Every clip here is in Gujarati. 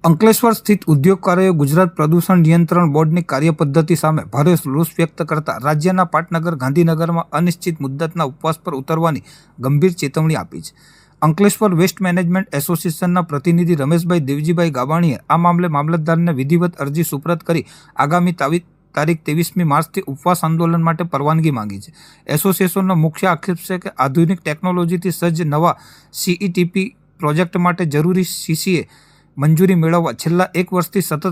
અંકલેશ્વર સ્થિત ઉદ્યોગકારોએ ગુજરાત પ્રદૂષણ નિયંત્રણ બોર્ડની કાર્યપદ્ધતિ સામે ભારે રોષ વ્યક્ત કરતા રાજ્યના પાટનગર ગાંધીનગરમાં અનિશ્ચિત મુદ્દતના ઉપવાસ પર ઉતરવાની ગંભીર ચેતવણી આપી છે. અંકલેશ્વર વેસ્ટ મેનેજમેન્ટ એસોસિએશનના પ્રતિનિધિ રમેશભાઈ દેવજીભાઈ ગાબાણીએ આ મામલે મામલતદારને વિધિવત અરજી સુપ્રત કરી આગામી તારીખ 23મી માર્ચથી ઉપવાસ આંદોલન માટે પરવાનગી માંગી છે. એસોસિએશનનો મુખ્ય આક્ષેપ છે કે આધુનિક ટેકનોલોજીથી સજ્જ નવા સીઈટીપી પ્રોજેક્ટ માટે જરૂરી સીસીએ મંજૂરી મેળવવા છેલ્લા 1 વર્ષથી સતત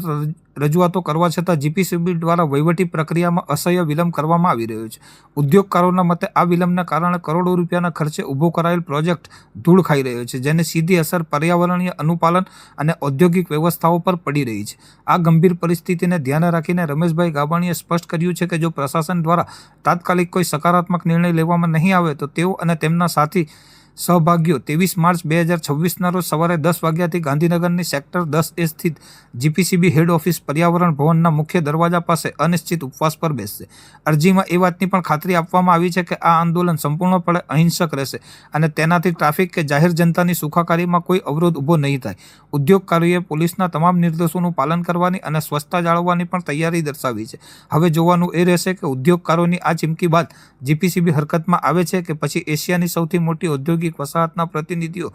રજૂઆતો કરવા છતાં જીપીસીબી દ્વારા વહીવટી પ્રક્રિયામાં અસહ્ય વિલંબ કરવામાં આવી રહ્યો છે. ઉદ્યોગકારોના મતે આ વિલંબના કારણે કરોડો રૂપિયાના ખર્ચે ઊભો કરાયેલ પ્રોજેક્ટ ધૂળ ખાઈ રહ્યો છે, જેને સીધી અસર પર્યાવરણીય અનુપાલન અને ઔદ્યોગિક વ્યવસ્થાઓ પર પડી રહી છે. આ ગંભીર પરિસ્થિતિને ધ્યાને રાખીને રમેશભાઈ ગાબાણીએ સ્પષ્ટ કર્યું છે કે જો પ્રશાસન દ્વારા તાત્કાલિક કોઈ સકારાત્મક નિર્ણય લેવામાં નહીં આવે તો તેઓ અને તેમના સાથી સહભાગીઓ 23 માર્ચ 2026ના રોજ સવારે 10 વાગ્યાથી ગાંધીનગરની સેક્ટર 10A સ્થિત જીપીસીબી હેડ ઓફિસ પર્યાવરણ ભવનના મુખ્ય દરવાજા પાસે અનિશ્ચિત ઉપવાસ પર બેસશે. અરજીમાં એ વાતની પણ ખાતરી આપવામાં આવી છે કે આ આંદોલન સંપૂર્ણપણે અહિંસક રહેશે અને તેનાથી ટ્રાફિક કે જાહેર જનતાની સુખાકારીમાં કોઈ અવરોધ ઊભો નહીં થાય. ઉદ્યોગકારોએ પોલીસના તમામ નિર્દેશોનું પાલન કરવાની અને સ્વચ્છતા જાળવવાની પણ તૈયારી દર્શાવી છે. હવે જોવાનું એ રહેશે કે ઉદ્યોગકારોની આ ચીમકી બાદ જીપીસીબી હરકતમાં આવે છે કે પછી એશિયાની સૌથી મોટી ઔદ્યોગિક વસાહતના પ્રતિનિધિઓ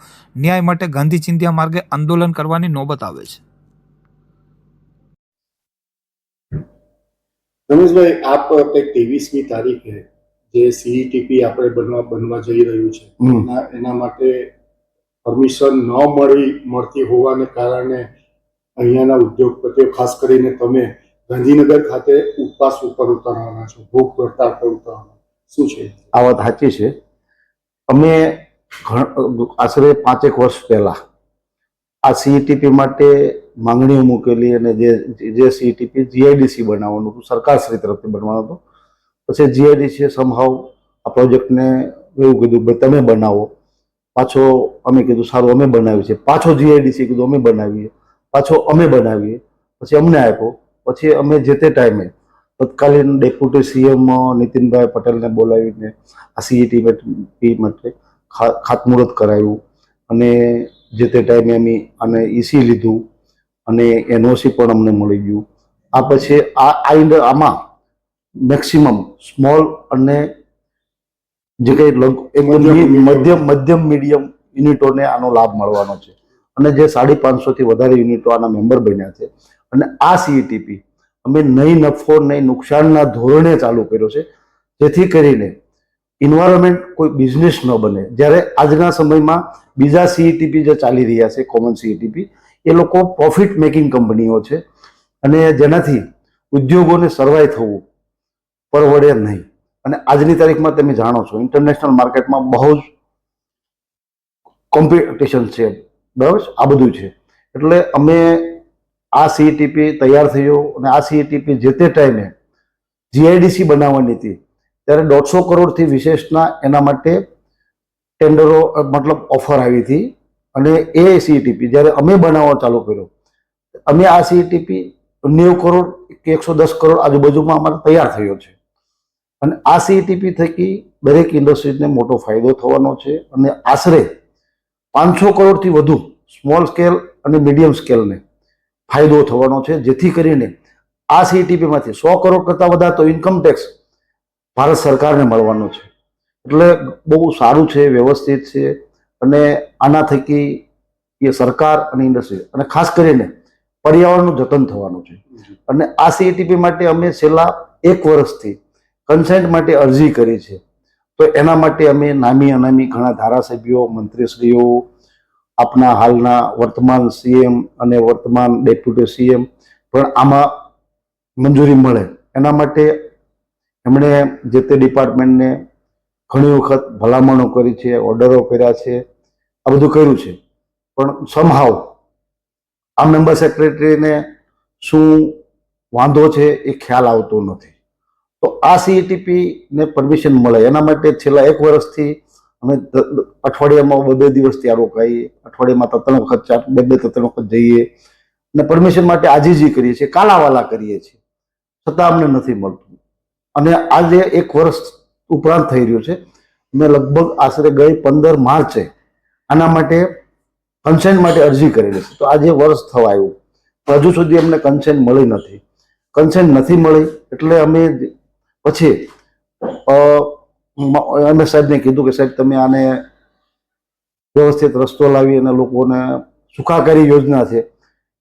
ન્યાય માટે ગાંધી ચિંધ્યા માર્ગે આંદોલન કરવાની નોબત આવે છે. રમેશભાઈ, આપ 23મી તારીખે જે સીઈટીપી આપણે બનવા જઈ રહ્યું છે એના માટે પરમિશન ન મળતી હોવાને કારણે અહીંયાના ઉદ્યોગપતિઓ, ખાસ કરીને તમે ગાંધીનગર ખાતે ઉપવાસ ઉપર ઉતરવાના છો, ભૂખ હડતાળ પર ઉતરવાના, શું છે આ વાત? સાચી છે. અમે આશરે 5 વર્ષ પહેલા આ સીઈટીપી માટે માંગણીઓ મૂકેલી અને જે સીઈટીપી જીઆઈડીસી બનાવવાનું હતું, સરકારશ્રી તરફથી બનવાનું હતું. પછી જીઆઈડીસીએ સમહાવ આ પ્રોજેક્ટને એવું કીધું ભાઈ તમે બનાવો. પાછો અમે કીધું સારું અમે બનાવીએ છીએ. પાછો જીઆઈડીસી કીધું અમે બનાવીએ. પાછો અમે બનાવીએ. પછી અમને આપ્યો. પછી અમે જે તે ટાઈમે તત્કાલીન ડેપ્યુટી સીએમ નીતિનભાઈ પટેલને બોલાવીને આ સીઈટીપી માટે ખાતમુહૂર્ત કરાવ્યું અને જે તે ટાઈમે અમે આને ઈસી લીધું અને એનઓસી પણ અમને મળી ગયું. આ પછી આમાં મેક્સિમમ સ્મોલ અને જે કંઈ મધ્યમ મીડિયમ યુનિટોને આનો લાભ મળવાનો છે અને જે 550થી વધારે યુનિટો આના મેમ્બર બન્યા છે. અને આ સીઈટીપી અમે નહીં નફો નહીં નુકસાનના ધોરણે ચાલુ કર્યો છે, જેથી કરીને ઇન્વાયરમેન્ટ કોઈ બિઝનેસ ન બને. જ્યારે આજના સમયમાં બીજા સીઈટીપી જે ચાલી રહ્યા છે, કોમન સીઈટીપી, એ લોકો પ્રોફિટ મેકિંગ કંપનીઓ છે અને જેનાથી ઉદ્યોગોને સર્વાઈવ થવું પરવડે નહીં. અને આજની તારીખમાં તમે જાણો છો ઇન્ટરનેશનલ માર્કેટમાં બહુ જ કોમ્પિટિશન છે, બરાબર? આ બધું છે. એટલે અમે આ સીઈટીપી તૈયાર થયો અને આ સીઈટીપી જે તે ટાઈમે જીઆઈડીસી બનાવવાની હતી ત્યારે 150 કરોડથી વિશેષના એના માટે ટેન્ડરો મતલબ ઓફર આવી હતી. અને એ સીઈટીપી જ્યારે અમે બનાવવા ચાલુ કર્યો, અમે આ સીઈટીપી 90 કરોડ કે 110 કરોડ આજુબાજુમાં અમારે તૈયાર થયો છે. અને આ સીઈટીપી થકી દરેક ઇન્ડસ્ટ્રીઝને મોટો ફાયદો થવાનો છે અને આશરે 500 કરોડથી વધુ સ્મોલ સ્કેલ અને મીડિયમ સ્કેલને ફાયદો થવાનો છે. જેથી કરીને આ સીઈટીપીમાંથી 100 કરોડ કરતાં વધારે તો ઇન્કમ ટેક્સ ભારત સરકારને મળવાનો છે. એટલે બહુ સારું છે, વ્યવસ્થિત છે અને આના થકી એ સરકાર અને ઇન્ડસ્ટ્રી અને ખાસ કરીને પર્યાવરણનું જતન થવાનું છે. અને આ સીઈટીપી માટે અમે છેલ્લા 1 વર્ષથી કન્સેન્ટ માટે અરજી કરી છે. તો એના માટે અમે નામી અનામી ઘણા ધારાસભ્યો, મંત્રીશ્રીઓ, આપના હાલના વર્તમાન સીએમ અને વર્તમાન ડેપ્યુટી સીએમ પણ આમાં મંજૂરી મળે એના માટે એમણે જે તે ડિપાર્ટમેન્ટને ઘણી વખત ભલામણો કરી છે, ઓર્ડરો કર્યા છે, આ બધું કર્યું છે. પણ સમહાવ આ મેમ્બર સેક્રેટરીને શું વાંધો છે એ ખ્યાલ આવતો નથી. તો આ સીઈટીપીને પરમિશન મળે એના માટે છેલ્લા 1 વર્ષથી અમે અઠવાડિયામાં 2 દિવસથી આ રોકાઈએ, અઠવાડિયામાં 3 વખત 2-3 વખત જઈએ અને પરમિશન માટે આજીજી કરીએ છીએ, કાલાવાલા કરીએ છીએ, છતાં અમને નથી મળતું. અને આજે 1 વર્ષ ઉપરાંત થઈ રહ્યું છે. મેં લગભગ આશરે ગઈ 15 માર્ચે આના માટે કન્સેન્ટ માટે અરજી કરેલી છે. તો આજે વર્ષ થવા આવ્યું હજુ સુધી અમને કન્સેન્ટ મળી નથી. કન્સેન્ટ નથી મળી એટલે અમે પછી એમએસ સાહેબને કીધું કે સાહેબ તમે આને વ્યવસ્થિત રસ્તો લાવી અને લોકોને સુખાકારી યોજના છે,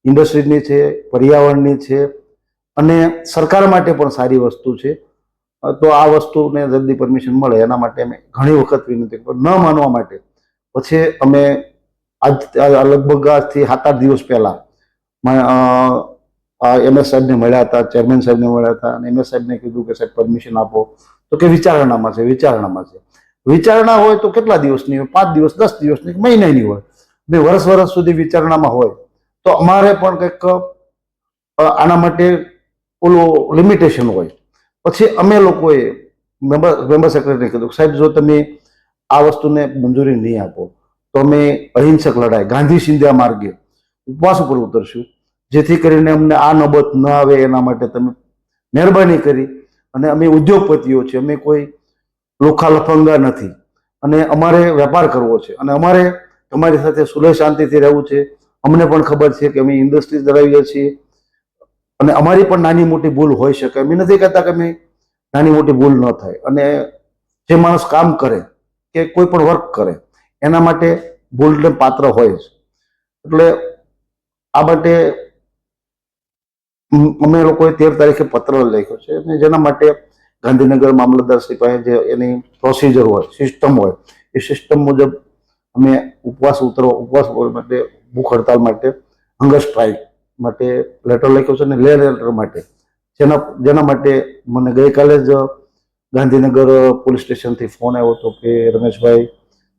ઇન્ડસ્ટ્રીની છે, પર્યાવરણની છે અને સરકાર માટે પણ સારી વસ્તુ છે. તો આ વસ્તુને જલ્દી પરમિશન મળે એના માટે અમે ઘણી વખત વિનંતી કરી. ન માનવા માટે પછી અમે લગભગ આજથી 7-8 દિવસ પહેલા એમએસ સાહેબને મળ્યા હતા, ચેરમેન સાહેબને મળ્યા હતા અને એમએસ સાહેબને કીધું કે સાહેબ પરમિશન આપો. તો કે વિચારણામાં છે. વિચારણા હોય તો કેટલા દિવસની હોય? 5 દિવસ, 10 દિવસની, મહિનાની હોય. વર્ષ સુધી વિચારણામાં હોય તો અમારે પણ કંઈક આના માટે ઓલું લિમિટેશન હોય. પછી અમે લોકોએ મેમ્બર સેક્રેટરીને કીધું સાહેબ જો તમે આ વસ્તુને મંજૂરી નહીં આપો તો અમે અહિંસક લડાઈ ગાંધી સિંધિયા માર્ગે ઉપવાસ ઉપર ઉતરશું, જેથી કરીને અમને આ નોબત ન આવે એના માટે તમે મહેરબાની કરી. અને અમે ઉદ્યોગપતિઓ છે, અમે કોઈ લોખા લફંગા નથી અને અમારે વેપાર કરવો છે અને અમારે તમારી સાથે સુલેહ શાંતિથી રહેવું છે. અમને પણ ખબર છે કે અમે ઇન્ડસ્ટ્રી ધરાવીએ છીએ અને અમારી પણ નાની મોટી ભૂલ હોઈ શકે. અમે નથી કહેતા કે અમે નાની મોટી ભૂલ ન થાય. અને જે માણસ કામ કરે કે કોઈ પણ વર્ક કરે એના માટે ભૂલને પાત્ર હોય જ. એટલે આ માટે અમે લોકોએ 13 તારીખે પત્ર લખ્યો છે અને જેના માટે ગાંધીનગર મામલતદારશ્રી પાસે જે એની પ્રોસિજર હોય, સિસ્ટમ હોય, એ સિસ્ટમ મુજબ અમે ઉપવાસ માટે, ભૂખ હડતાલ માટે, હંગર સ્ટ્રાઇક માટે લેટર લખ્યો છે અને લેટર માટે જેના માટે મને ગઈકાલે જ ગાંધીનગર પોલીસ સ્ટેશનથી ફોન આવ્યો હતો કે રમેશભાઈ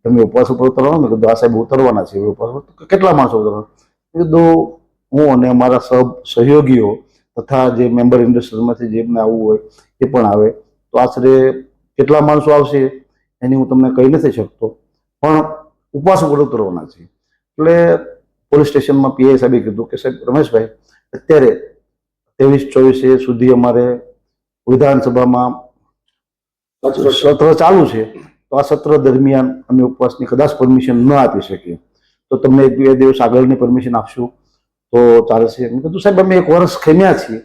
તમે ઉપવાસ ઉપર ઉતરવાનો? મેં કીધું આ સાહેબ ઉતરવાના છે ઉપવાસ ઉપર. કેટલા માણસો ઉતરવાના? મેં કીધું હું અને અમારા સહયોગીઓ તથા જે મેમ્બર ઇન્ડસ્ટ્રીમાંથી જેમને આવવું હોય એ પણ આવે. તો આશરે કેટલા માણસો આવશે એની હું તમને કહી નથી શકતો, પણ ઉપવાસ ઉપર ઉતરવાના છે. એટલે પોલીસ સ્ટેશનમાં પીઆઈ સાહેબે કીધું કે સાહેબ રમેશભાઈ અત્યારે 23-24 સુધી અમારે વિધાનસભામાં સત્ર ચાલુ છે, તો આ સત્ર દરમિયાન અમે ઉપવાસની કદાચ પરમિશન ન આપી શકીએ તો તમને 1-2 દિવસ આગળની પરમિશન આપશું તો ચાલશે. મેં કીધું સાહેબ અમે 1 વર્ષ ખેમ્યા છીએ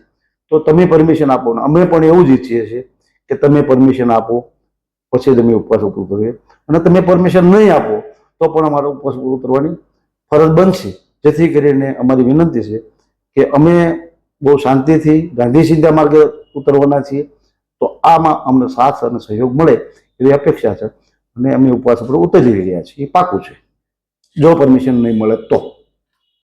તો તમે પરમિશન આપો ને અમે પણ એવું જ ઈચ્છીએ છીએ કે તમે પરમિશન આપો પછી જ અમે ઉપવાસ ઉપર ઉતરીએ. અને તમે પરમિશન નહીં આપો તો પણ અમારે ઉપવાસ ઉપર ઉતરવાની ફરજ બનશે. જેથી કરીને અમારી વિનંતી છે કે અમે બહુ શાંતિથી ગાંધી સિંધિયા માર્ગે ઉતરવાના છીએ. તો આમાં અમને સાથ અને સહયોગ મળે એવી અપેક્ષા છે અને અમે ઉપવાસ ઉપર ઉતરી રહ્યા છીએ. એ પાકું છે જો પરમિશન નહીં મળે તો.